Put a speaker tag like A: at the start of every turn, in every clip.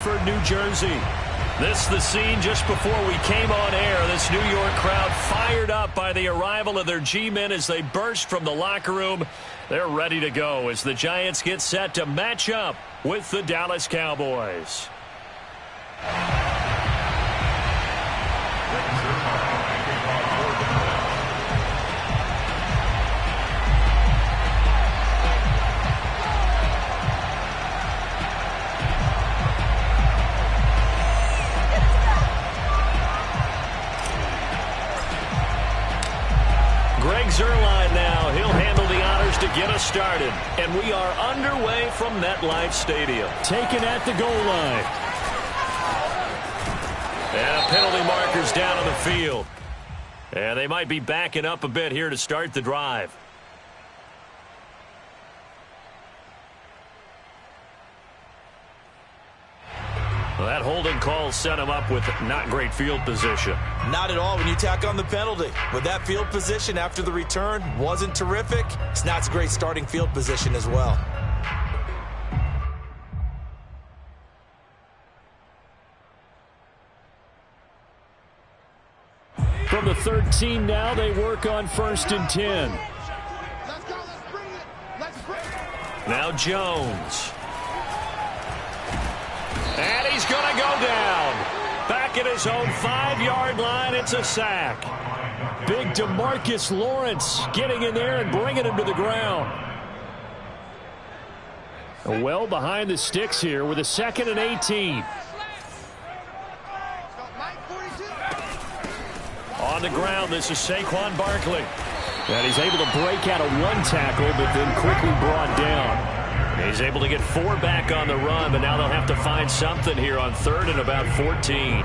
A: For New Jersey. This is the scene just before we came on air. This New York crowd fired up by the arrival of their G-men as they burst from the locker room. They're ready to go as the Giants get set to match up with the Dallas Cowboys. Zerline now. He'll handle the honors to get us started. And we are underway from MetLife Stadium. Taken at the goal line. And penalty markers down on the field. And they might be backing up a bit here to start the drive. Well, that holding call set him up with not great field position.
B: Not at all when you tack on the penalty. With that field position after the return wasn't terrific, it's not a great starting field position as well.
A: From the 13 now, they work on 1st and 10.
C: Let's go, let's bring it. Let's bring it.
A: Now Jones. And he's going to go down. Back at his own 5-yard line, it's a sack. Big DeMarcus Lawrence getting in there and bringing him to the ground. Well behind the sticks here with a 2nd and 18. On the ground, this is Saquon Barkley. And he's able to break out of one tackle, but then quickly brought down. He's able to get 4 back on the run, but now they'll have to find something here on 3rd and about 14.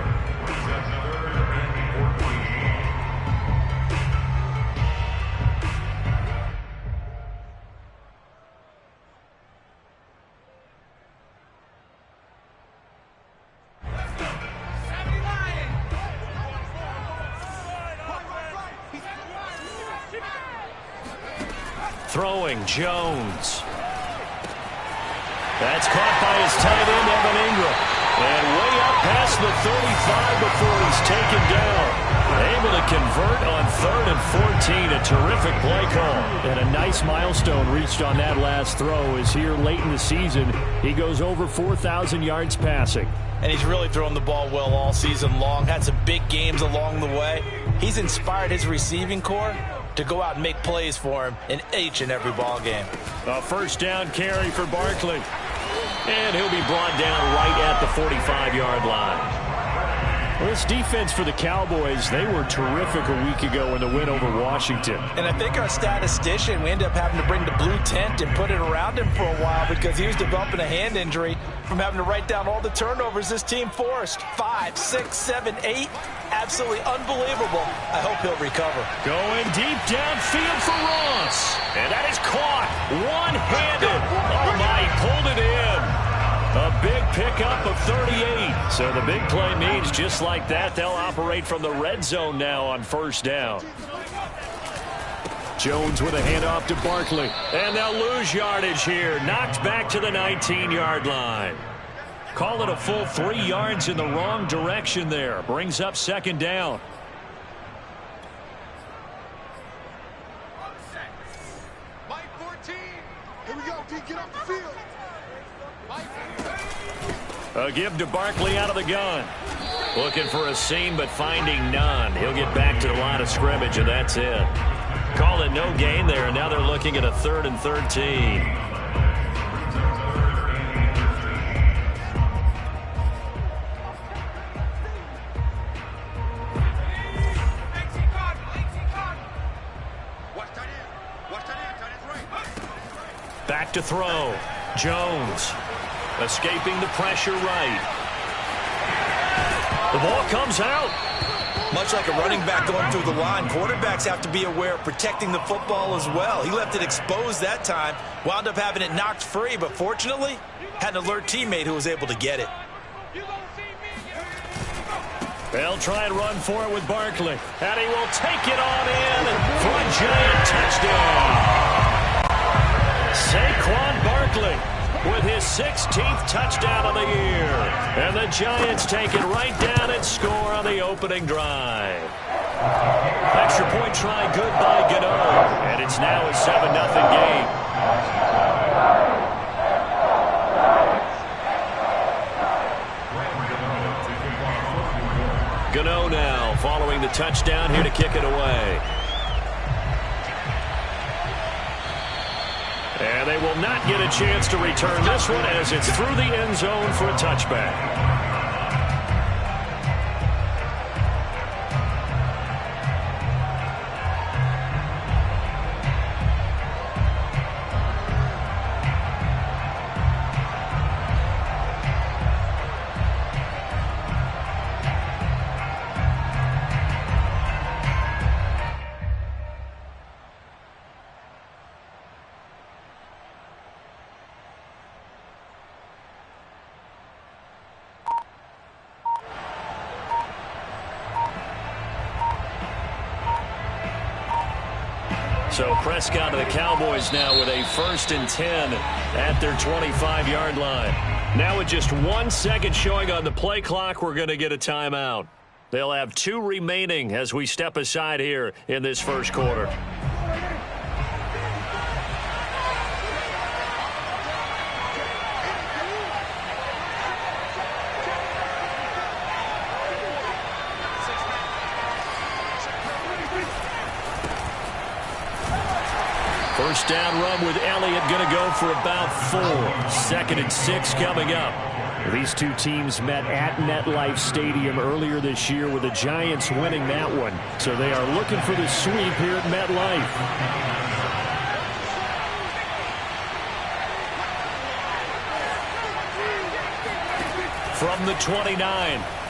A: Throwing Jones. That's caught by his tight end, Evan Ingram. And way up past the 35 before he's taken down. Able to convert on 3rd and 14. A terrific play call. And a nice milestone reached on that last throw is here late in the season. He goes over 4,000 yards passing.
B: And he's really thrown the ball well all season long. Had some big games along the way. He's inspired his receiving corps to go out and make plays for him in each and every ball game.
A: A 1st down carry for Barkley. And he'll be brought down right at the 45-yard line. Well, this defense for the Cowboys, they were terrific a week ago in the win over Washington.
B: And I think our statistician, we ended up having to bring the blue tent and put it around him for a while because he was developing a hand injury from having to write down all the turnovers this team forced. 5, 6, 7, 8. Absolutely unbelievable. I hope he'll recover.
A: Going deep downfield for Ross. And that is caught one-handed. Oh, my, he pulled it in. A big pickup of 38. So the big play means just like that, they'll operate from the red zone now on 1st down. Jones with a handoff to Barkley. And they'll lose yardage here. Knocked back to the 19-yard line. Call it a full 3 yards in the wrong direction there. Brings up 2nd down.
C: Mike 14. Here we go, D. Get off the field.
A: A give to Barkley out of the gun. Looking for a seam, but finding none. He'll get back to the line of scrimmage, and that's it. Call it no gain there, and now they're looking at a 3rd and 13. Back to throw. Jones. Escaping the pressure right. The ball comes out.
B: Much like a running back going through the line, quarterbacks have to be aware of protecting the football as well. He left it exposed that time, wound up having it knocked free, but fortunately, had an alert teammate who was able to get it.
A: They'll try and run for it with Barkley. And he will take it on in for a giant touchdown. Saquon Barkley with his 16th touchdown of the year. And the Giants take it right down and score on the opening drive. Extra point try good by Gano. And it's now a 7-0 game. Gano now following the touchdown here to kick it away. And they will not get a chance to return this one as it's through the end zone for a touchback. So Prescott to the Cowboys now with a 1st and 10 at their 25-yard line. Now with just 1 second showing on the play clock, we're going to get a timeout. They'll have 2 remaining as we step aside here in this first quarter. First down run with Elliott going to go for about 4. 2nd and 6 coming up. These two teams met at MetLife Stadium earlier this year with the Giants winning that one. So they are looking for the sweep here at MetLife. From the 29,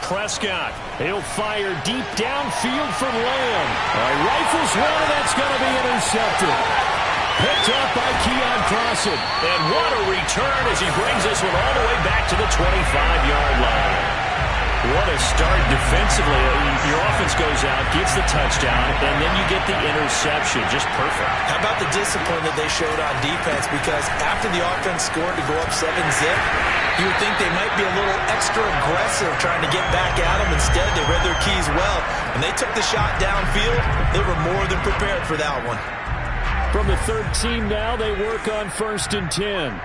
A: Prescott. He'll fire deep downfield for Lamb. Rifles one, that's going to be intercepted. Picked up by Keon Crossan. And what a return as he brings this one all the way back to the 25-yard line. What a start defensively. Your offense goes out, gets the touchdown, and then you get the interception. Just perfect. How about the discipline that they showed on defense? Because after the offense scored to go up 7-0, you would think they might be a little extra aggressive trying to get back at them. Instead, they read their keys well. When they took the shot downfield, they were more than prepared for that one. From the 13 now, they work on 1st and 10.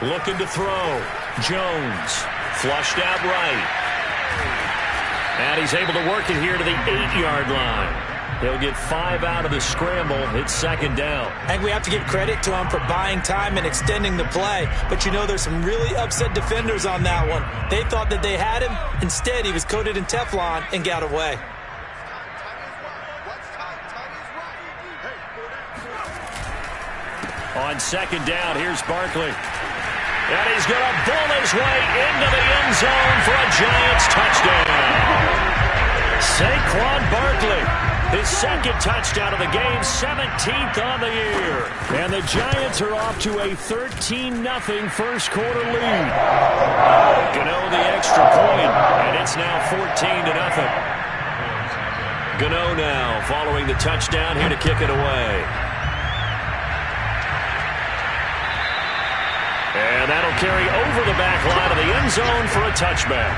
A: Looking to throw. Jones flushed out right. And he's able to work it here to the 8-yard line. He'll get 5 out of the scramble. It's 2nd down. I think we have to give credit to him for buying time and extending the play. But you know there's some really upset defenders on that one. They thought that they had him. Instead, he was coated in Teflon and got away. On 2nd down, here's Barkley. And he's going to bull his way into the end zone for a Giants touchdown. Saquon Barkley, his 2nd touchdown of the game, 17th on the year. And the Giants are off to a 13-0 first quarter lead. Gano the extra point, and it's now 14-0. Gano now following the touchdown here to kick it away. And that'll carry over the back line of the end zone for a touchback.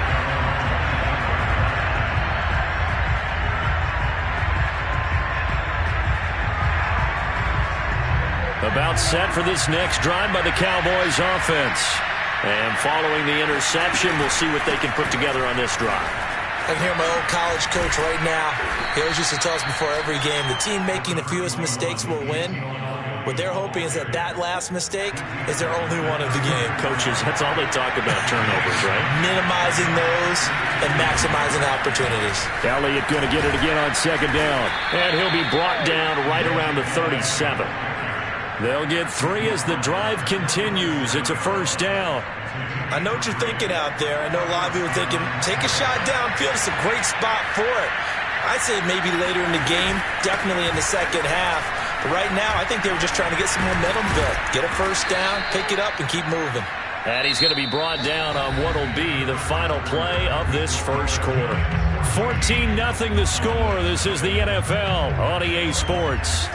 A: About set for this next drive by the Cowboys offense. And following the interception, we'll see what they can put together on this drive. I can hear my old college coach right now. He always used to tell us before every game, the team making the fewest mistakes will win. What they're hoping is that last mistake is their only one of the game. Coaches, that's all they talk about, turnovers, right? Minimizing those and maximizing opportunities. Elliott going to get it again on 2nd down. And he'll be brought down right around the 37. They'll get 3 as the drive continues. It's a 1st down. I know what you're thinking out there. I know a lot of you are thinking, take a shot downfield. It's a great spot for it. I'd say maybe later in the game, definitely in the second half. But right now, I think they were just trying to get some momentum built. Get a 1st down, pick it up, and keep moving. And he's going to be brought down on what will be the final play of this first quarter. 14-0 the score. This is the NFL on EA Sports.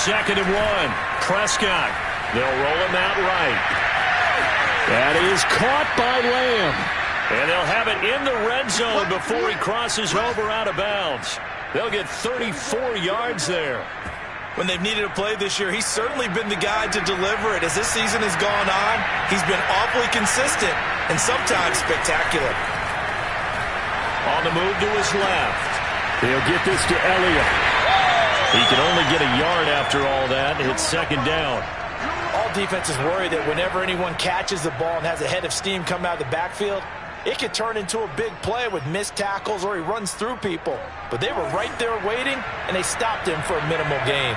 A: 2nd and 1. Prescott. They'll roll him out right. That is caught by Lamb. And they'll have it in the red zone before he crosses over out of bounds. They'll get 34 yards there.
B: When they've needed a play this year, he's certainly been the guy to deliver it. As this season has gone on, he's been awfully consistent and sometimes spectacular.
A: On the move to his left. He'll get this to Elliott. He can only get a yard after all that. It's 2nd down.
B: All defenses worry that whenever anyone catches the ball and has a head of steam come out of the backfield, it can turn into a big play with missed tackles or he runs through people. But they were right there waiting, and they stopped him for a minimal gain.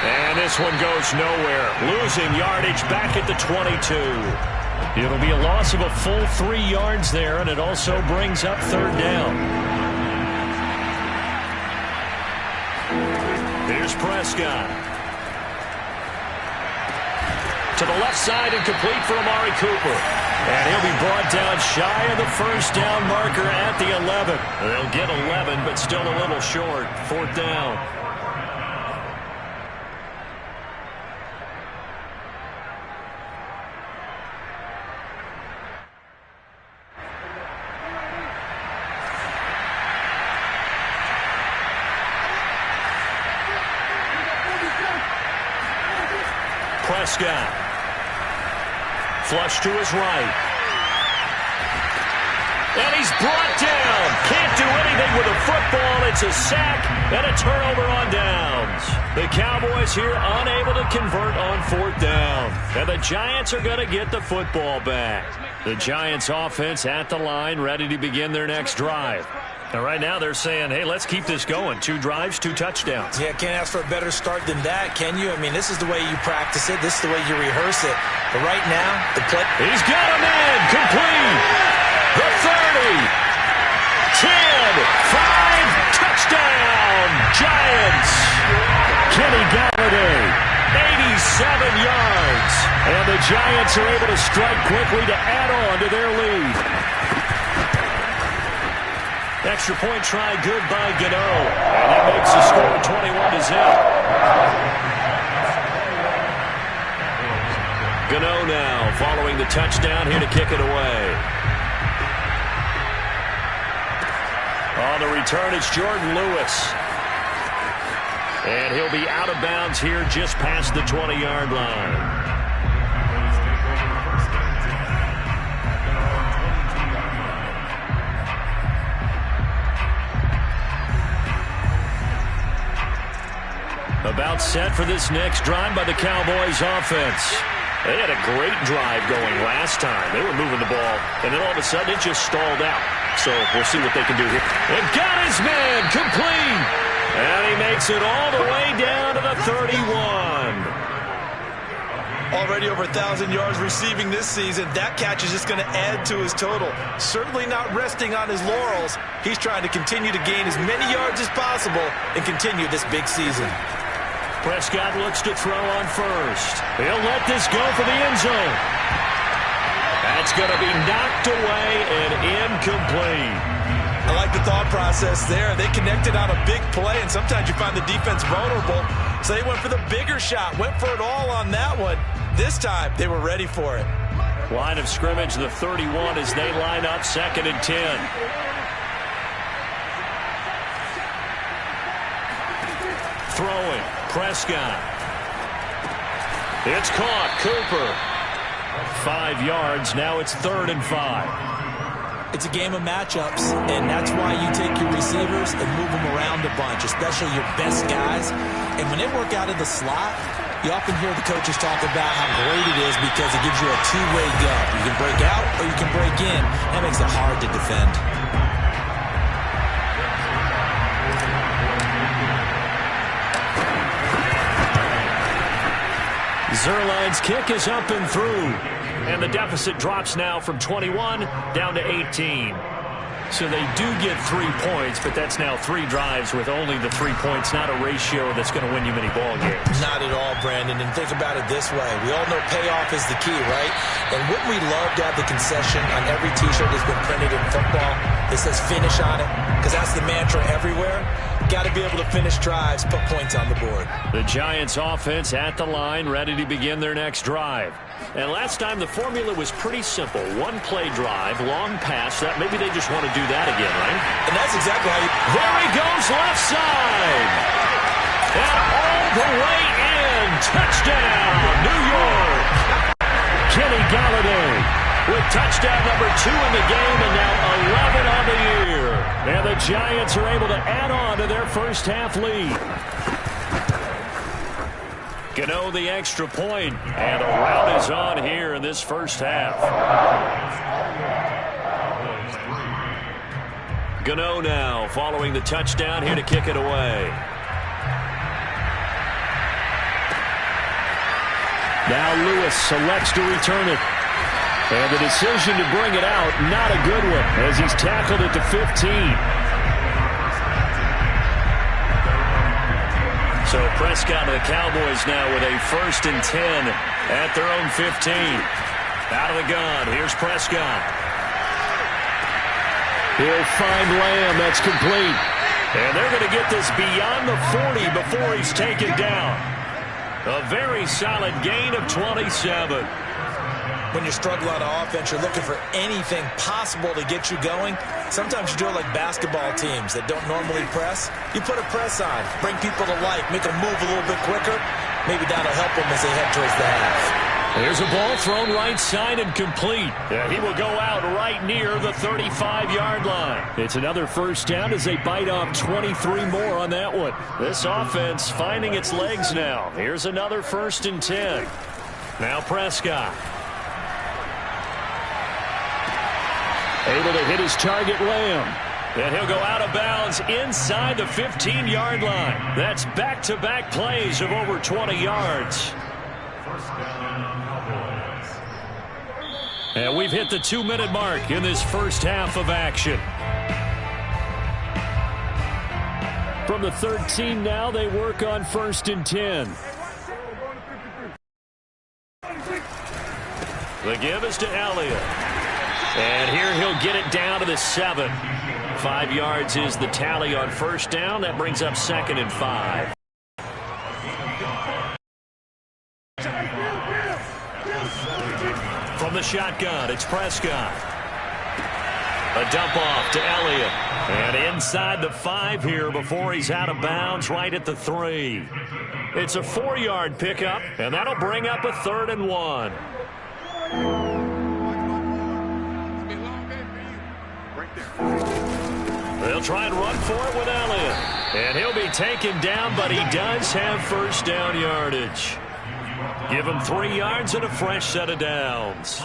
A: And this one goes nowhere. Losing yardage back at the 22. It'll be a loss of a full 3 yards there, and it also brings up 3rd down. Here's Prescott. To the left side and complete for Amari Cooper. And he'll be brought down shy of the 1st down marker at the 11. They'll get 11, but still a little short. 4th down. Prescott. Flush to his right. And he's brought down. Can't do anything with a football. It's a sack and a turnover on downs. The Cowboys here unable to convert on 4th down. And the Giants are going to get the football back. The Giants offense at the line, ready to begin their next drive. And right now they're saying, hey, let's keep this going. 2 drives, 2 touchdowns.
B: Yeah, can't ask for a better start than that, can you? I mean, this is the way you practice it. This is the way you rehearse it. But right now, the play...
A: He's got a man. Complete. The 30. 10. 5. Touchdown. Giants. Kenny Galladay. 87 yards. And the Giants are able to strike quickly to add on to their lead. Extra point try good by Gano. And that makes the score 21-0. Gano now following the touchdown here to kick it away. On the return, it's Jordan Lewis. And he'll be out of bounds here just past the 20-yard line. About set for this next drive by the Cowboys offense. They had a great drive going last time. They were moving the ball, and then all of a sudden it just stalled out. So we'll see what they can do here. And got his man complete. And he makes it all the way down to the 31.
B: Already over 1,000 yards receiving this season. That catch is just going to add to his total. Certainly not resting on his laurels. He's trying to continue to gain as many yards as possible and continue this big season.
A: Prescott looks to throw on first. He'll let this go for the end zone. That's going to be knocked away and incomplete.
B: I like the thought process there. They connected on a big play, and sometimes you find the defense vulnerable. So they went for the bigger shot, went for it all on that one. This time, they were ready for it.
A: Line of scrimmage, the 31 as they line up 2nd and 10. Throwing, Prescott. It's caught, Cooper. 5 yards, now it's 3rd and 5.
B: It's a game of matchups, and that's why you take your receivers and move them around a bunch, especially your best guys. And when they work out of the slot, you often hear the coaches talk about how great it is because it gives you a two-way go. You can break out or you can break in. That makes it hard to defend.
A: Zerline's kick is up and through. And the deficit drops now from 21 down to 18. So they do get 3 points, but that's now 3 drives with only the 3 points, not a ratio that's going to win you many ball games.
B: Not at all, Brandon. And think about it this way. We all know payoff is the key, right? And wouldn't we love to have the concession on every T-shirt that's been printed in football that says finish on it? Because that's the mantra everywhere. Got to be able to finish drives, put points on the board.
A: The Giants offense at the line, ready to begin their next drive. And last time the formula was pretty simple. 1-play drive, long pass. That maybe they just want to do that again, right?
B: And that's exactly how you...
A: There he goes, left side. And all the way in. Touchdown, New York. Kenny Galladay with touchdown number 2 in the game and now 11 on the year. And the Giants are able to add on to their first half lead. Gano the extra point, and a rout is on here in this first half. Gano now following the touchdown here to kick it away. Now Lewis selects to return it. And the decision to bring it out, not a good one, as he's tackled at the 15. So Prescott of the Cowboys now with a 1st and 10 at their own 15. Out of the gun, here's Prescott. He'll find Lamb, that's complete. And they're going to get this beyond the 40 before he's taken down. A very solid gain of 27.
B: When you struggle out of offense, you're looking for anything possible to get you going. Sometimes you do it like basketball teams that don't normally press. You put a press on, bring people to life, make them move a little bit quicker. Maybe that'll help them as they head towards the half.
A: There's a ball thrown right side and complete. He will go out right near the 35-yard line. It's another first down as they bite off 23 more on that one. This offense finding its legs now. Here's another 1st and 10. Now Prescott. Able to hit his target, Lamb. And he'll go out of bounds inside the 15-yard line. That's back-to-back plays of over 20 yards. And we've hit the 2-minute mark in this first half of action. From the 13 now, they work on 1st and 10. The give is to Elliott. And here he'll get it down to the 7. 5 yards is the tally on first down. That brings up 2nd and 5. From the shotgun, it's Prescott. A dump off to Elliott. And inside the 5 here before he's out of bounds right at the 3. It's a 4-yard pickup, and that'll bring up a 3rd and 1. They'll try and run for it with Elliott. And he'll be taken down, but he does have first down yardage. Give him 3 yards and a fresh set of downs.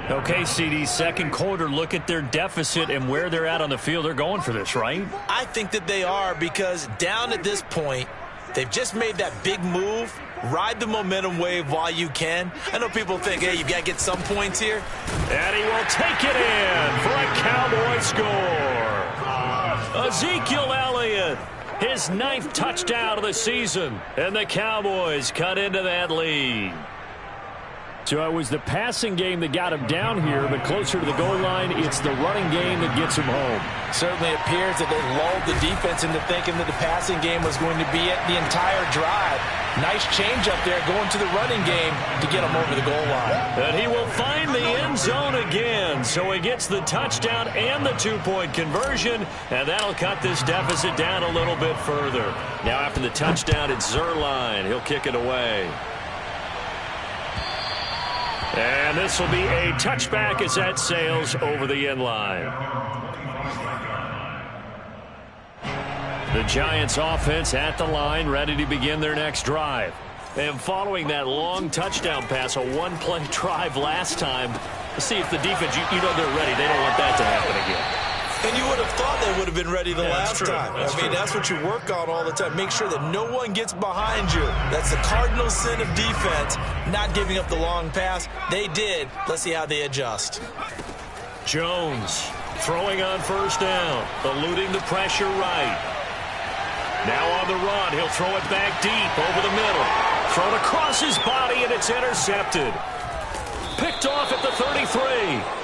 A: Okay, CD, second quarter, look at their deficit and where they're at on the field. They're going for this, right?
B: I think that they are, because down at this point, they've just made that big move. Ride the momentum wave while you can. I know people think, hey, you've got to get some points here.
A: And he will take it in for a Cowboy score. Ezekiel Elliott, his 9th touchdown of the season. And the Cowboys cut into that lead. So it was the passing game that got him down here, but closer to the goal line, it's the running game that gets him home.
B: Certainly appears that they lulled the defense into thinking that the passing game was going to be it the entire drive. Nice change up there going to the running game to get him over the goal line.
A: And he will find the end zone again. So he gets the touchdown and the 2-point conversion, and that'll cut this deficit down a little bit further. Now after the touchdown, it's Zerline. He'll kick it away. And this will be a touchback as that sails over the end line. The Giants offense at the line, ready to begin their next drive. And following that long touchdown pass, a 1-play drive last time, let's see if the defense, you know they're ready. They don't want that to happen again.
B: And you would have thought they would have been ready the last time. That's what you work on all the time. Make sure that no one gets behind you. That's the cardinal sin of defense, not giving up the long pass. They did. Let's see how they adjust.
A: Jones Throwing on first down, eluding the pressure right. Now on the run, he'll throw it back deep over the middle. Thrown across his body, and it's intercepted. Picked off at the 33,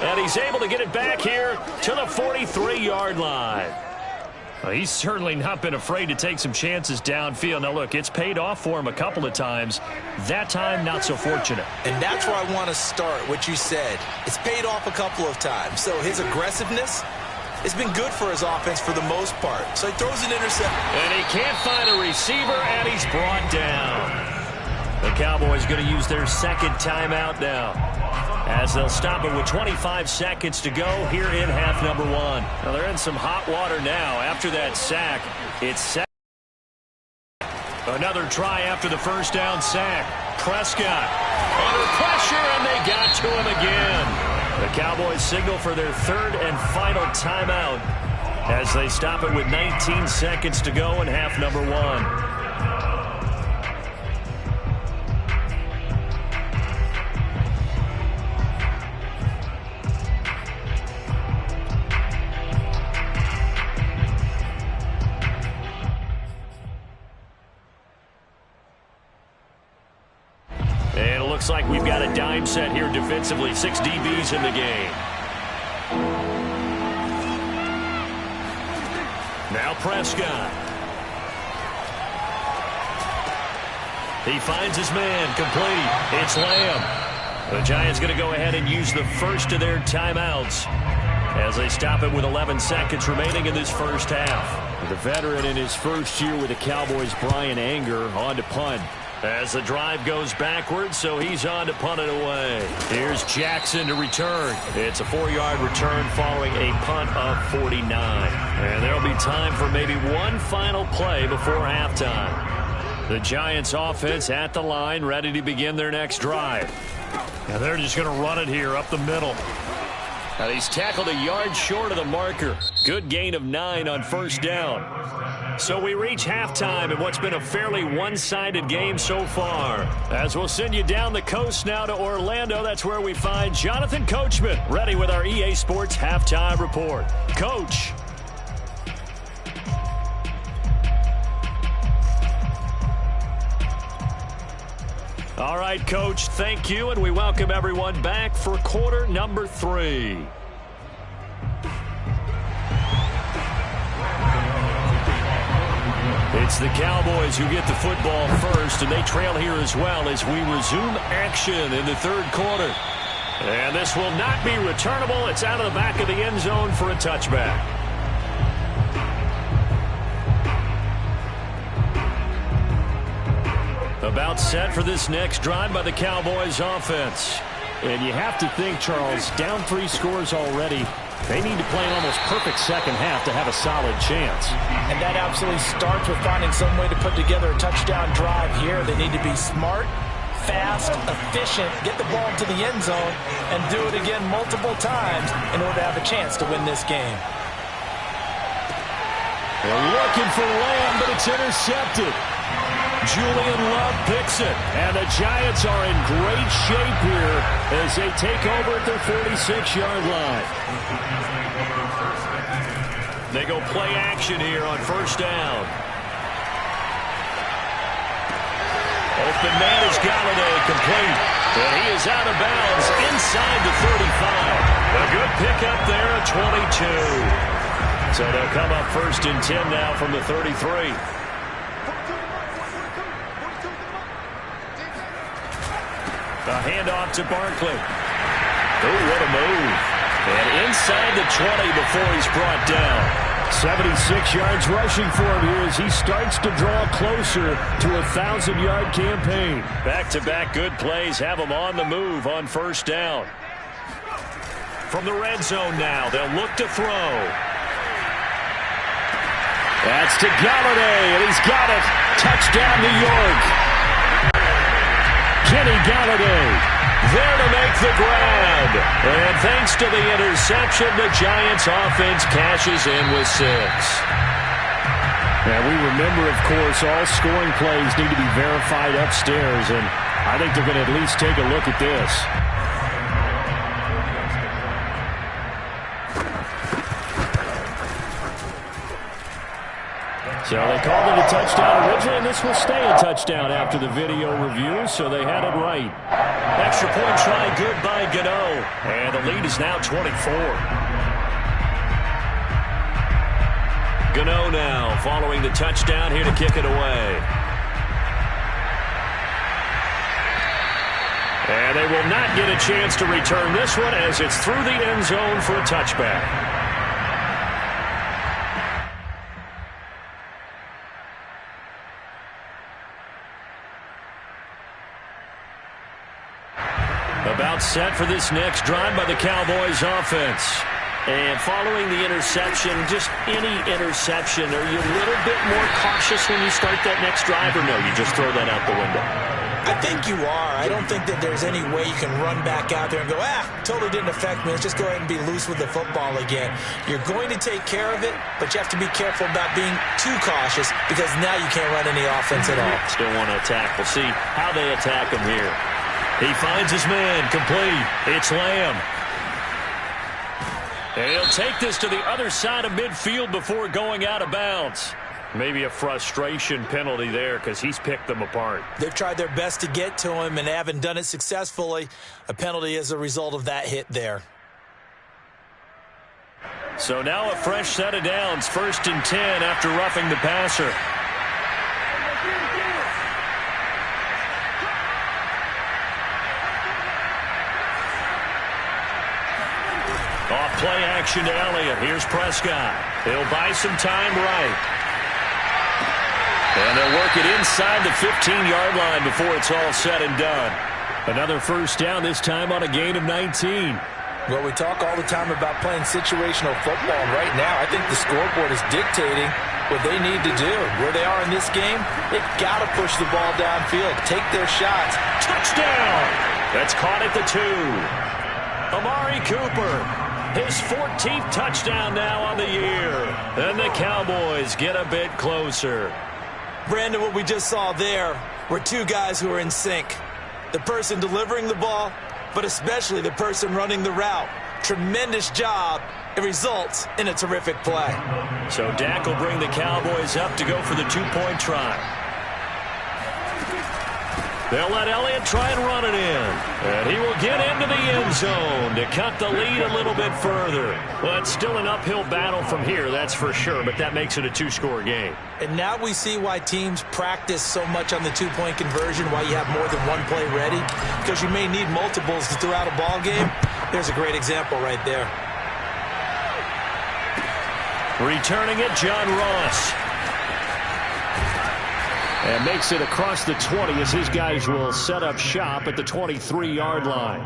A: and he's able to get it back here to the 43-yard line. Well, he's certainly not been afraid to take some chances downfield. Now, look, it's paid off for him a couple of times. That time, not so fortunate.
B: And that's where I want to start, what you said. It's paid off a couple of times. So his aggressiveness has been good for his offense for the most part. So he throws an interception.
A: And he can't find a receiver, and he's brought down. The Cowboys going to use their second timeout now, as they'll stop it with 25 seconds to go here in half number one. Now they're in some hot water now after that sack. It's set. Another try after the first down sack. Prescott under pressure, and they got to him again. The Cowboys signal for their third and final timeout as they stop it with 19 seconds to go in half number one. And it looks like we've got a dime set here defensively. 6 DBs in the game. Now Prescott. He finds his man, complete. It's Lamb. The Giants going to go ahead and use the first of their timeouts as they stop it with 11 seconds remaining in this first half. The veteran in his first year with the Cowboys, Brian Anger, on to punt. As the drive goes backwards, so he's on to punt it away. Here's Jackson to return. It's a 4-yard return following a punt of 49. And there'll be time for maybe one final play before halftime. The Giants offense at the line, ready to begin their next drive. Now they're just going to run it here up the middle. Now he's tackled a yard short of the marker. Good gain of 9 on first down. So we reach halftime in what's been a fairly one-sided game so far. As we'll send you down the coast now to Orlando, that's where we find Jonathan Coachman, ready with our EA Sports Halftime Report. Coach. All right, Coach, thank you, and we welcome everyone back for quarter number 3. It's the Cowboys who get the football first, and they trail here as well as we resume action in the third quarter. And this will not be returnable. It's out of the back of the end zone for a touchback. About set for this next drive by the Cowboys offense. And you have to think, Charles, down 3 scores already. They need to play an almost perfect second half to have a solid chance.
B: And that absolutely starts with finding some way to put together a touchdown drive here. They need to be smart, fast, efficient, get the ball to the end zone, and do it again multiple times in order to have a chance to win this game.
A: They're looking for Lamb, but it's intercepted. Julian Love picks it, and the Giants are in great shape here as they take over at their 46-yard line. They go play action here on first down. Open man is Galladay, complete. And he is out of bounds inside the 35. A good pickup there at 22. So they'll come up first and 10 now from the 33. A handoff to Barkley. Oh, what a move. And inside the 20 before he's brought down. 76 yards rushing for him here as he starts to draw closer to a 1,000-yard campaign. Back-to-back good plays have him on the move on first down. From the red zone now, they'll look to throw. That's to Galladay, and he's got it. Touchdown, New York. Kenny Galladay there to make the grab. And thanks to the interception, the Giants offense cashes in with 6. Now, we remember, of course, all scoring plays need to be verified upstairs, and I think they're going to at least take a look at this. So they called it a touchdown originally, and this will stay a touchdown after the video review, so they had it right. Extra point try good by Gano, and the lead is now 24. Gano now following the touchdown here to kick it away. And they will not get a chance to return this one as it's through the end zone for a touchback. About set for this next drive by the Cowboys offense. And following the interception, just any interception, are you a little bit more cautious when you start that next drive, or no, you just throw that out the window?
B: I think you are. I don't think that there's any way you can run back out there and go, totally didn't affect me. Let's just go ahead and be loose with the football again. You're going to take care of it, but you have to be careful about being too cautious because now you can't run any offense at all.
A: Still want to attack. We'll see how they attack him here. He finds his man, complete. It's Lamb. And he'll take this to the other side of midfield before going out of bounds. Maybe a frustration penalty there because he's picked them apart.
B: They've tried their best to get to him and haven't done it successfully. A penalty as a result of that hit there.
A: So now a fresh set of downs, 1st and 10 after roughing the passer. Off play action to Elliott. Here's Prescott. He'll buy some time right. And they'll work it inside the 15-yard line before it's all said and done. Another first down, this time on a gain of 19.
B: Well, we talk all the time about playing situational football. And right now, I think the scoreboard is dictating what they need to do. Where they are in this game, they've got to push the ball downfield, take their shots.
A: Touchdown! That's caught at the 2. Amari Cooper. His 14th touchdown now on the year. And the Cowboys get a bit closer.
B: Brandon, what we just saw there were two guys who are in sync. The person delivering the ball, but especially the person running the route. Tremendous job. It results in a terrific play.
A: So Dak will bring the Cowboys up to go for the 2-point try. They'll let Elliott try and run it in. And he will get into the end zone to cut the lead a little bit further. Well, it's still an uphill battle from here, that's for sure, but that makes it a 2-score game.
B: And now we see why teams practice so much on the 2-point conversion, why you have more than one play ready, because you may need multiples throughout a ball game. There's a great example right there.
A: Returning it, John Ross. And makes it across the 20 as his guys will set up shop at the 23-yard line.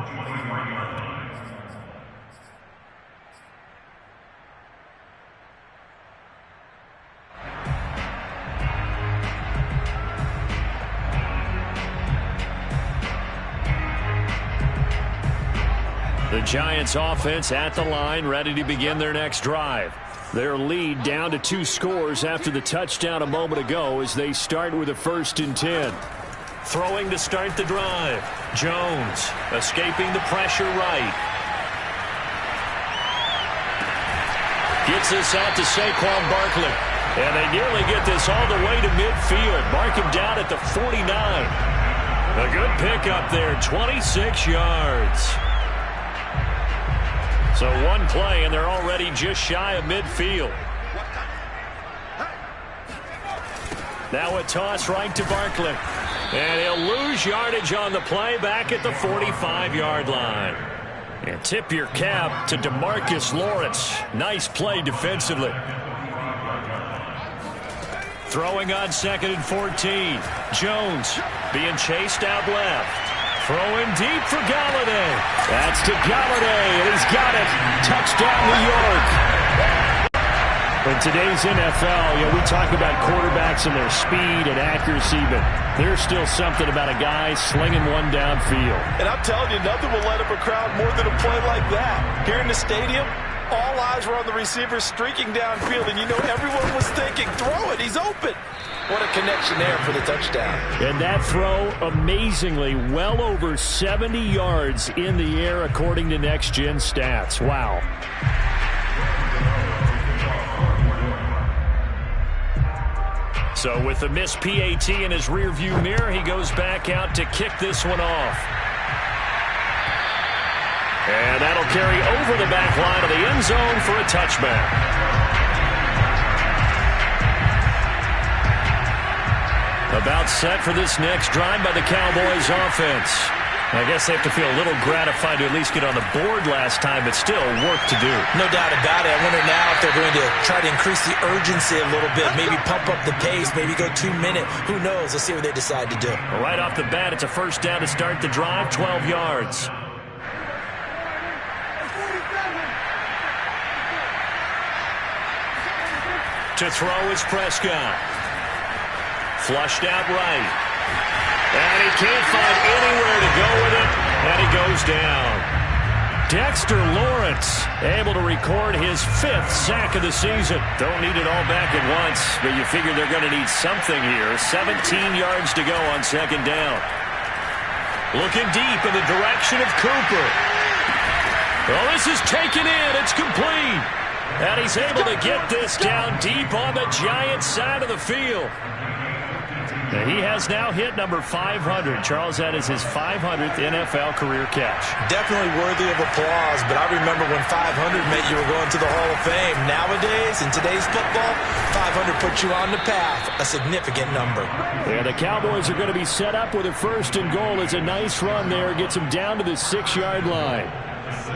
A: The Giants offense at the line, ready to begin their next drive. Their lead down to 2 scores after the touchdown a moment ago as they start with a 1st and 10. Throwing to start the drive. Jones escaping the pressure right. Gets this out to Saquon Barkley. And they nearly get this all the way to midfield. Mark him down at the 49. A good pickup there, 26 yards. So one play, and they're already just shy of midfield. Now a toss right to Barkley. And he'll lose yardage on the play back at the 45-yard line. And tip your cap to DeMarcus Lawrence. Nice play defensively. Throwing on 2nd and 14. Jones being chased out left. Throwing deep for Galladay. That's to Galladay, and he's got it. Touchdown, New York. In today's NFL, we talk about quarterbacks and their speed and accuracy, but there's still something about a guy slinging one downfield.
B: And I'm telling you, nothing will light up a crowd more than a play like that. Here in the stadium, all eyes were on the receiver streaking downfield, and you know everyone was thinking, throw it, he's open. What a connection there for the touchdown.
A: And that throw, amazingly, well over 70 yards in the air, according to Next Gen Stats. Wow. So with the missed PAT in his rearview mirror, he goes back out to kick this one off. And that'll carry over the back line of the end zone for a touchback. About set for this next drive by the Cowboys offense. I guess they have to feel a little gratified to at least get on the board last time, but still work to do.
B: No doubt about it. I wonder now if they're going to try to increase the urgency a little bit, maybe pump up the pace, maybe go 2 minute. Who knows? Let's see what they decide to do.
A: Well, right off the bat, it's a first down to start the drive, 12 yards. To throw is Prescott. Flushed out right. And he can't find anywhere to go with it, and he goes down. Dexter Lawrence able to record his 5th sack of the season. Don't need it all back at once, but you figure they're going to need something here. 17 yards to go on second down. Looking deep in the direction of Cooper. Well, this is taken in. It's complete. And he's able to get this down deep on the Giants side of the field. And he has now hit number 500. Charles, that is his 500th NFL career catch. Definitely worthy of applause, but I remember when 500 meant you were going to the Hall of Fame. Nowadays, in today's football, 500 puts you on the path, a significant number. Yeah, the Cowboys are going to be set up with a 1st and goal. It's a nice run there. Gets them down to the 6-yard line.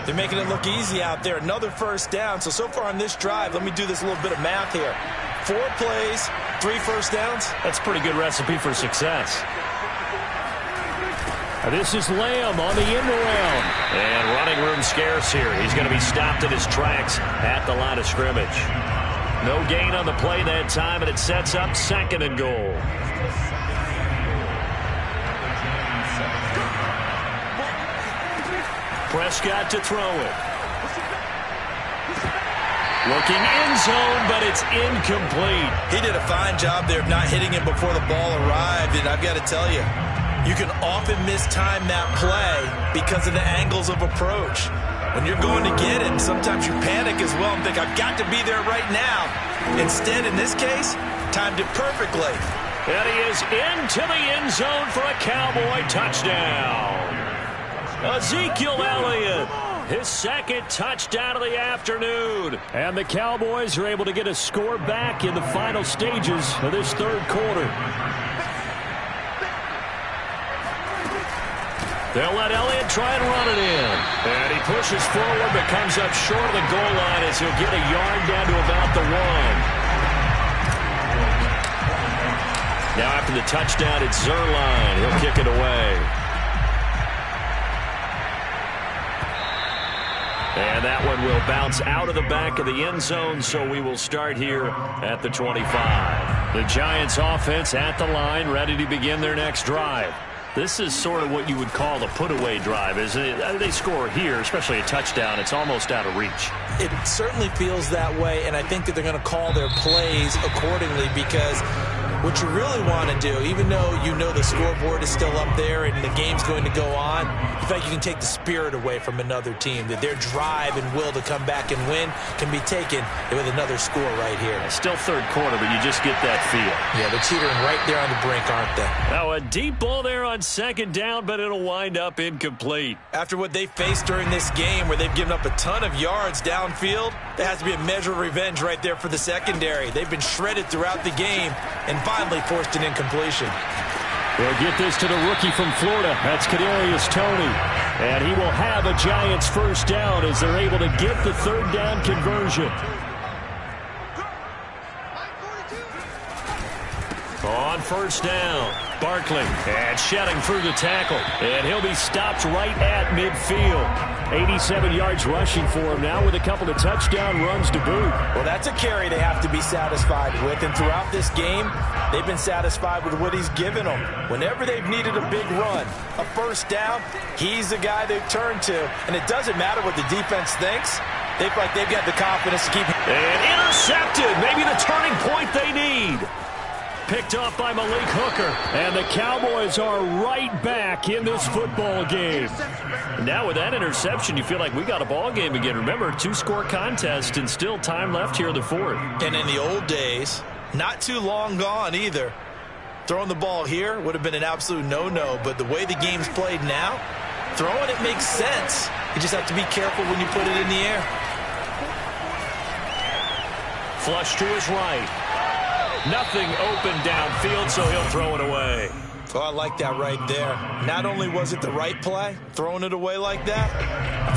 A: They're making it look easy out there. Another first down. So far on this drive, let me do this little bit of math here. 4 plays, 3 first downs. That's a pretty good recipe for success. This is Lamb on the end around. And running room scarce here. He's going to be stopped in his tracks at the line of scrimmage. No gain on the play that time, and it sets up 2nd and goal. Prescott to throw it. Looking end zone, but it's incomplete. He did a fine job there of not hitting it before the ball arrived, and I've got to tell you, you can often mistime that play because of the angles of approach. When you're going to get it, sometimes you panic as well and think, I've got to be there right now. Instead, in this case, timed it perfectly. And he is into the end zone for a Cowboy touchdown. Ezekiel Elliott, his 2nd touchdown of the afternoon. And the Cowboys are able to get a score back in the final stages of this 3rd quarter. They'll let Elliott try and run it in. And he pushes forward but comes up short of the goal line as he'll get a yard down to about the 1. Now after the touchdown, it's Zerline. He'll kick it away. And that one will bounce out of the back of the end zone, so we will start here at the 25. The Giants offense at the line, ready to begin their next drive. This is sort of what you would call a put-away drive, isn't it? They score here, especially a touchdown. It's almost out of reach. It certainly feels that way, and I think that they're going to call their plays accordingly because what you really want to do, even though you know the scoreboard is still up there and the game's going to go on, in fact, you can take the spirit away from another team, that their drive and will to come back and win can be taken with another score right here. It's still 3rd quarter, but you just get that feel. Yeah, they're teetering right there on the brink, aren't they? Now a deep ball there on 2nd down, but it'll wind up incomplete. After what they faced during this game where they've given up a ton of yards downfield, there has to be a measure of revenge right there for the secondary. They've been shredded throughout the game and finally forced an incompletion. We'll get this to the rookie from Florida. That's Kadarius Toney. And he will have a Giants 1st down as they're able to get the 3rd down conversion. On 1st down, Barkley, and shedding through the tackle. And he'll be stopped right at midfield. 87 yards rushing for him now with a couple of touchdown runs to boot. Well, that's a carry they have to be satisfied with. And throughout this game, they've been satisfied with what he's given them. Whenever they've needed a big run, a 1st down, he's the guy they've turned to. And it doesn't matter what the defense thinks. They feel like they've got the confidence to keep. And intercepted. Maybe the turning point they need. Picked off by Malik Hooker. And the Cowboys are right back in this football game. Now with that interception, you feel like we got a ball game again. Remember, 2-score contest and still time left here in the 4th. And in the old days,
B: Not too long gone either. Throwing the ball here would have been an absolute no-no, but the way the game's played now, throwing it makes sense. You just have to be careful when you put it in the air.
A: Flush to his right. Nothing open downfield, so he'll throw it away.
B: Oh, I like that right there. Not only was it the right play, throwing it away like that,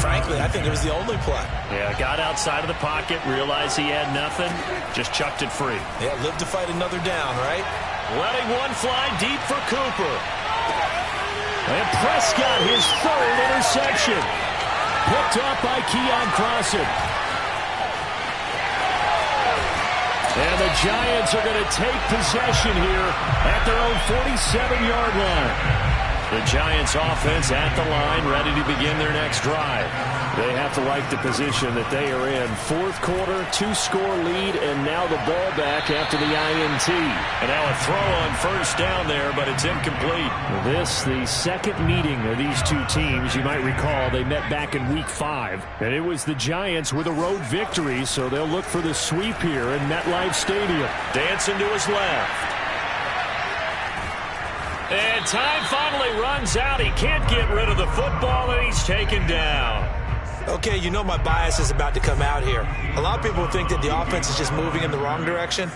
B: frankly, I think it was the only play.
A: Yeah, got outside of the pocket, realized he had nothing, just chucked it free.
B: Yeah, live to fight another down, right?
A: Letting one fly deep for Cooper. And Prescott, his third interception. Picked up by Keon Crossen. And the Giants are going to take possession here at their own 47-yard line. The Giants offense at the line, ready to begin their next drive. They have to like the position that they are in. Fourth quarter, 2-score lead, and now the ball back after the INT. And now a throw on first down there, but it's incomplete. This, the second meeting of these two teams. You might recall they met back in Week 5, and it was the Giants with a road victory, so they'll look for the sweep here in MetLife Stadium. Dancing to his left. And time finally runs out. He can't get rid of the football, and he's taken down.
B: Okay, you know my bias is about to come out here. A lot of people think that the offense is just moving in the wrong direction.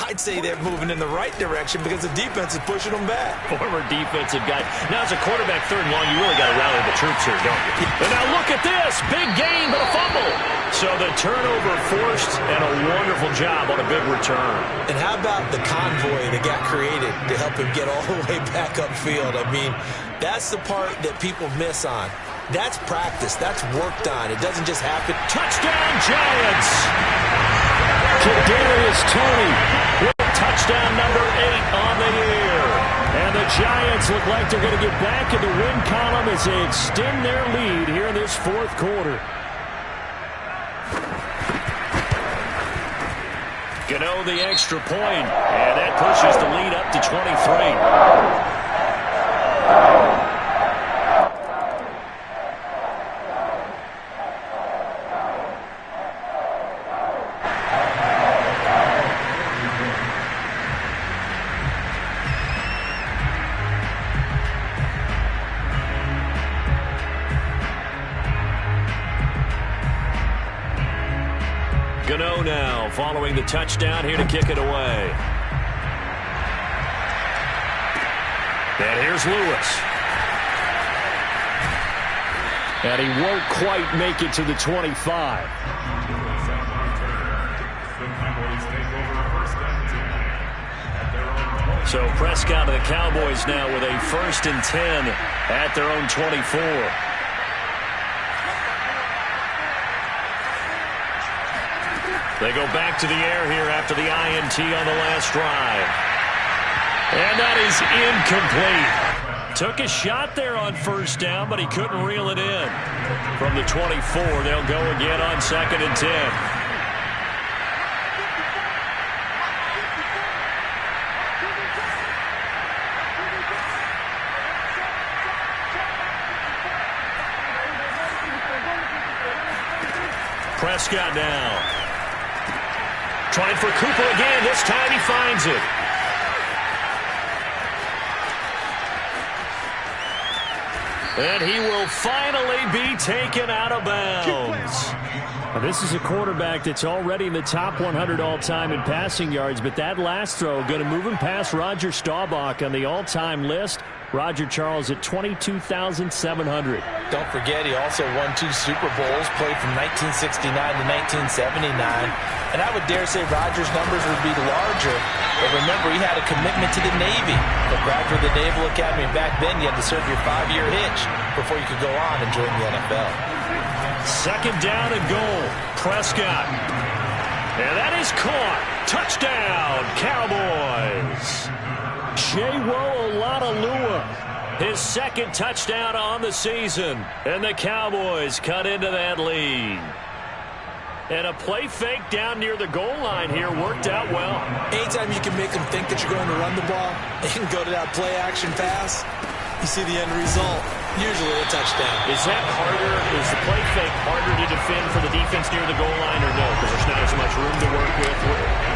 B: I'd say they're moving in the right direction because the defense is pushing them back.
A: Former defensive guy. Now, as a quarterback, third and long, you really got to rally the troops here, don't you? And now look at this. Big gain, but a fumble. So the turnover forced, and a wonderful job on a big return.
B: And how about the convoy that got created to help him get all the way back upfield? I mean, that's the part that people miss on. That's practice. That's worked on. It doesn't just happen.
A: Touchdown, Giants! Kadarius Toney with touchdown number 8 on the year. And the Giants look like they're going to get back in the win column as they extend their lead here in this fourth quarter. Gano the extra point, and that pushes the lead up to 23. Gano now following the touchdown here to kick it away. And here's Lewis. And he won't quite make it to the 25. So Prescott of the Cowboys now with a 1st and 10 at their own 24. They go back to the air here after the INT on the last drive. And that is incomplete. Took a shot there on first down, but he couldn't reel it in. From the 24, they'll go again on 2nd and 10. Prescott now. Trying for Cooper again. This time he finds it. And he will finally be taken out of bounds. Now, this is a quarterback that's already in the top 100 all-time in passing yards, but that last throw going to move him past Roger Staubach on the all-time list. Roger Charles at 22,700.
B: Don't forget, he also won 2 Super Bowls, played from 1969 to 1979. And I would dare say Roger's numbers would be larger. But remember, he had a commitment to the Navy. To graduate the Naval Academy. Back then, you had to serve your 5-year hitch before you could go on and join the NFL.
A: 2nd down and goal. Prescott. And that is caught. Touchdown, Cowboys. J.W. Olatalua, his 2nd touchdown on the season. And the Cowboys cut into that lead. And a play fake down near the goal line here worked out well.
B: Anytime you can make them think that you're going to run the ball, they can go to that play-action pass. You see the end result. Usually a touchdown.
A: Is that harder? Is the play fake harder to defend for the defense near the goal line or no? Because there's not as much room to work with?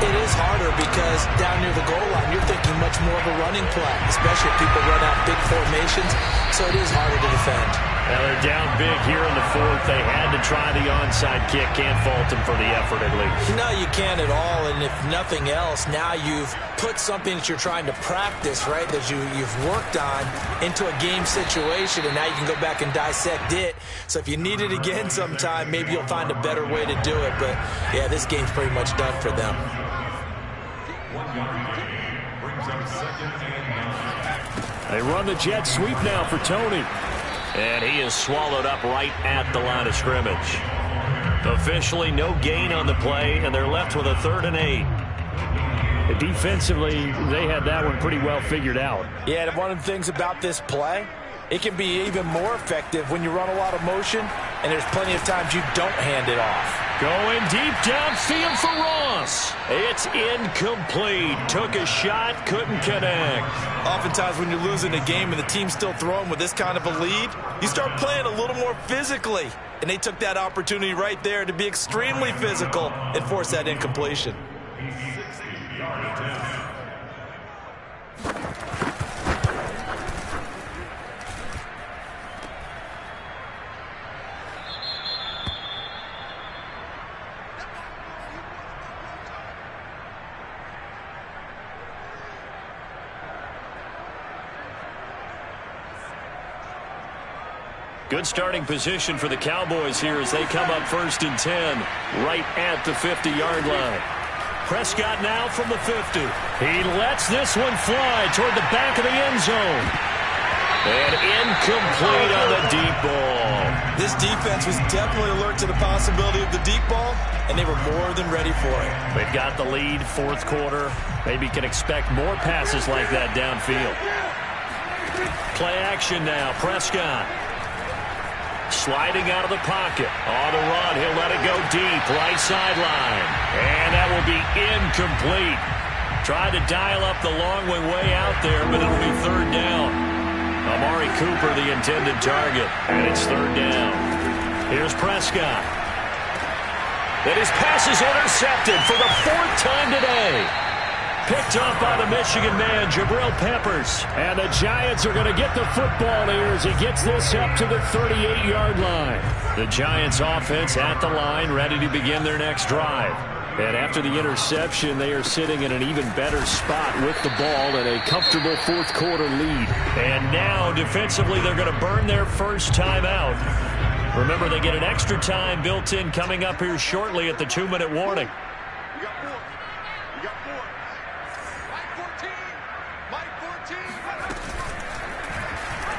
B: It is harder because down near the goal line, you're thinking much more of a running play, especially if people run out big formations. So it is harder to defend.
A: Now they're down big here in the fourth. They had to try the onside kick. Can't fault them for the effort at least.
B: No, you can't at all. And if nothing else, now you've put something that you're trying to practice, right, that you've worked on into a game situation, and now you can go back and dissect it. So if you need it again sometime, maybe you'll find a better way to do it. But, yeah, this game's pretty much done for them.
A: They run the jet sweep now for Tony. And he is swallowed up right at the line of scrimmage. Officially no gain on the play, and they're left with a 3rd and 8.
D: Defensively, they had that one pretty well figured out.
B: Yeah, and one of the things about this play, it can be even more effective when you run a lot of motion, and there's plenty of times you don't hand it off.
A: Going deep downfield for Ross. It's incomplete. Took a shot, couldn't connect.
B: Oftentimes when you're losing a game and the team's still throwing with this kind of a lead, you start playing a little more physically. And they took that opportunity right there to be extremely physical and force that incompletion.
A: Good starting position for the Cowboys here as they come up 1st and 10, right at the 50-yard line. Prescott now from the 50. He lets this one fly toward the back of the end zone. And incomplete on the deep ball.
B: This defense was definitely alert to the possibility of the deep ball, and they were more than ready for it.
A: They've got the lead, 4th quarter. Maybe can expect more passes like that downfield. Play action now, Prescott. Sliding out of the pocket. On the run, he'll let it go deep, right sideline. And that will be incomplete. Tried to dial up the long way out there, but it'll be 3rd down. Amari Cooper, the intended target. And it's 3rd down. Here's Prescott. And his pass is intercepted for the 4th time today. Picked off by the Michigan man, Jabril Peppers. And the Giants are going to get the football here as he gets this up to the 38-yard line. The Giants offense at the line, ready to begin their next drive. And after the interception, they are sitting in an even better spot with the ball and a comfortable 4th quarter lead. And now, defensively, they're going to burn their first timeout. Remember, they get an extra time built in coming up here shortly at the 2-minute warning.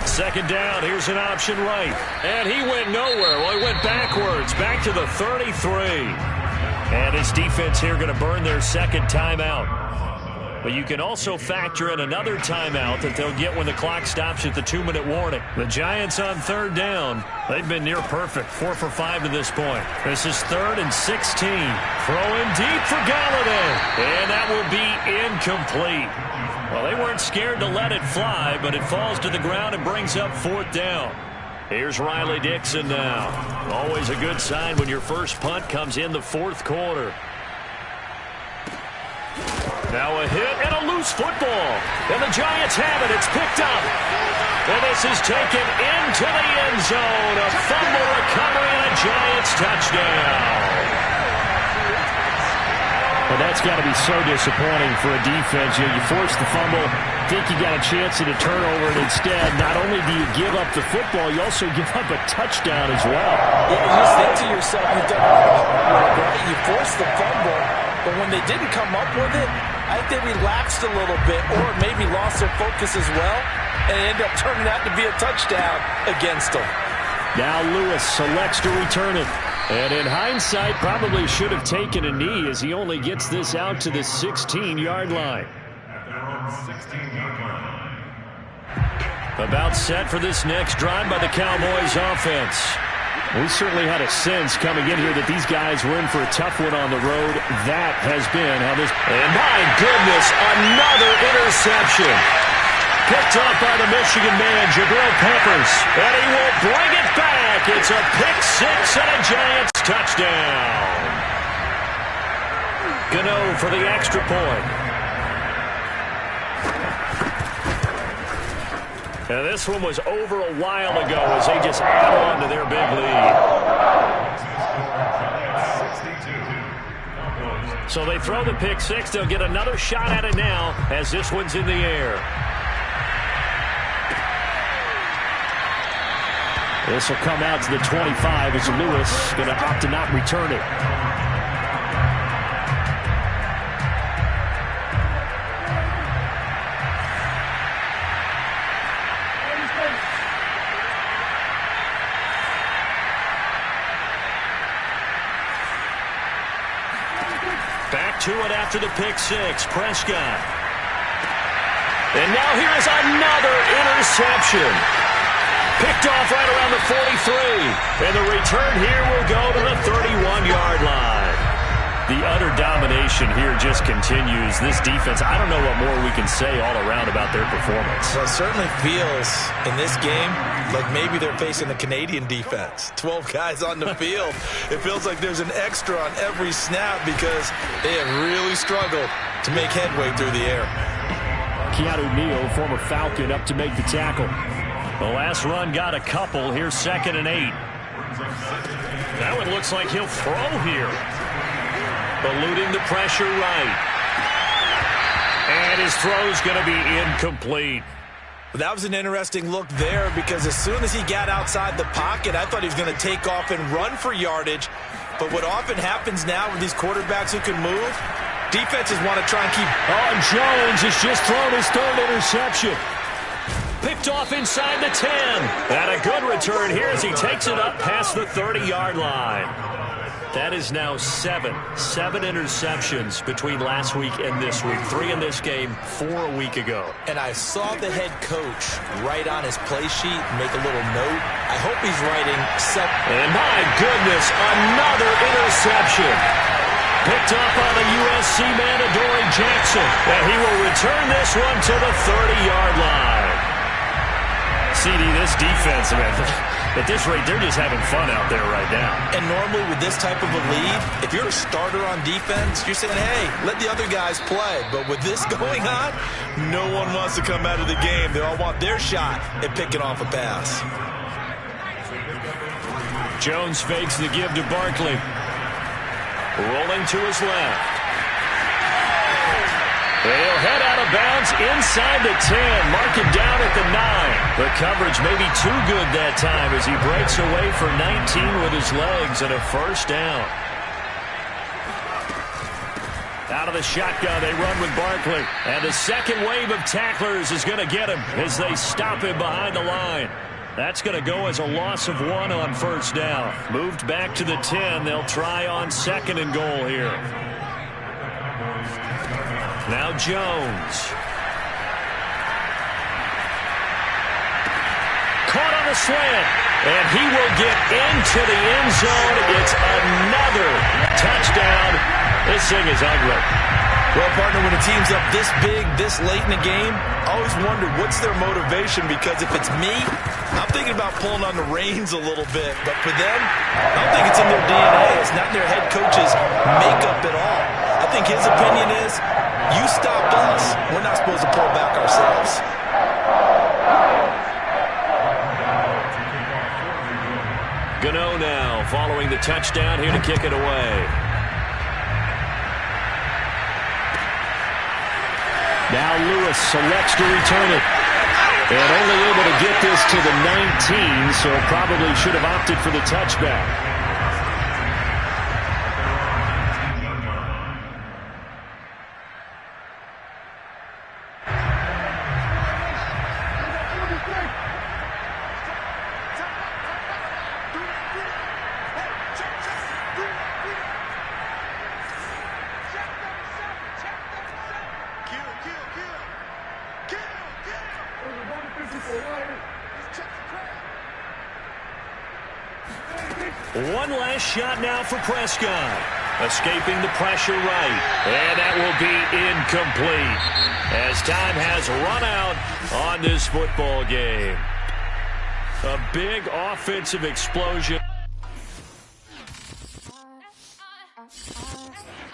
A: Second down, here's an option right. And he went nowhere. Well, he went backwards, back to the 33. And his defense here going to burn their 2nd timeout. But you can also factor in another timeout that they'll get when the clock stops at the 2-minute warning. The Giants on 3rd down. They've been near perfect, 4 for 5 to this point. This is 3rd and 16. Throwing deep for Galladay. And that will be incomplete. Well, they weren't scared to let it fly, but it falls to the ground and brings up 4th down. Here's Riley Dixon now. Always a good sign when your first punt comes in the 4th quarter. Now a hit and a loose football. And the Giants have it. It's picked up. And this is taken into the end zone. A fumble recovery and a Giants touchdown.
D: Well, that's got to be so disappointing for a defense. You force the fumble, think you got a chance at a turnover, and instead, not only do you give up the football, you also give up a touchdown as well.
B: Yeah, you just think to yourself, you've done right. You forced the fumble, but when they didn't come up with it, I think they relaxed a little bit or maybe lost their focus as well, and it ended up turning out to be a touchdown against them.
D: Now Lewis selects to return it. And in hindsight, probably should have taken a knee as he only gets this out to the 16-yard line.
A: About set for this next drive by the Cowboys offense.
D: We certainly had a sense coming in here that these guys were in for a tough one on the road. That has been how this...
A: And my goodness, another interception. Picked up by the Michigan man, Jabril Peppers. And he will bring it back. It's a pick six and a Giants touchdown. Gano for the extra point. And this one was over a while ago as they just add on to their big lead. So they throw the pick six. They'll get another shot at it now as this one's in the air. This will come out to the 25 as Lewis going to opt to not return it. Back to it after the pick six. Prescott. And now here is another interception. Picked off right around the 43. And the return here will go to the 31-yard line. The utter domination here just continues. This defense, I don't know what more we can say all around about their performance.
B: Well, it certainly feels in this game like maybe they're facing the Canadian defense. 12 guys on the field. It feels like there's an extra on every snap because they have really struggled to make headway through the air.
D: Keanu Neal, former Falcon, up to make the tackle.
A: The last run got a couple. Here's 2nd and 8. That one looks like he'll throw here. Eluding the pressure right. And his throw's going to be incomplete.
B: That was an interesting look there because as soon as he got outside the pocket, I thought he was going to take off and run for yardage. But what often happens now with these quarterbacks who can move, defenses want to try and keep...
A: Oh, Jones has just thrown his 3rd interception. Picked off inside the 10. And a good return here as he takes it up past the 30-yard line. That is now 7 interceptions between last week and this week. 3 in this game, 4 a week ago.
B: And I saw the head coach write on his play sheet, make a little note. I hope he's writing...
A: And my goodness, another interception. Picked up by the USC man, Adoree Jackson. And he will return this one to the 30-yard line. CD, this defense, man, at this rate, they're just having fun out there right now.
B: And normally with this type of a lead, if you're a starter on defense, you're saying, hey, let the other guys play. But with this going on, no one wants to come out of the game. They all want their shot at picking off a pass.
A: Jones fakes the give to Barkley. Rolling to his left. They'll head out of bounds inside the 10. Mark him down at the 9. The coverage may be too good that time as he breaks away for 19 with his legs and a first down. Out of the shotgun, they run with Barkley. And the second wave of tacklers is going to get him as they stop him behind the line. That's going to go as a loss of 1 on first down. Moved back to the 10. They'll try on 2nd and goal here. Now Jones. Caught on the slant. And he will get into the end zone. It's another touchdown. This thing is ugly.
B: Well, partner, when a team's up this big, this late in the game, I always wonder what's their motivation, because if it's me, I'm thinking about pulling on the reins a little bit. But for them, I don't think it's in their DNA. It's not in their head coach's makeup at all. I think his opinion is, you stopped us. We're not supposed to pull back ourselves.
A: Gano now following the touchdown here to kick it away.
D: Now Lewis selects to return it. And only able to get this to the 19, so probably should have opted for the touchback.
A: One last shot now for Prescott. Escaping the pressure right. And that will be incomplete. as time has run out on this football game. A big offensive explosion.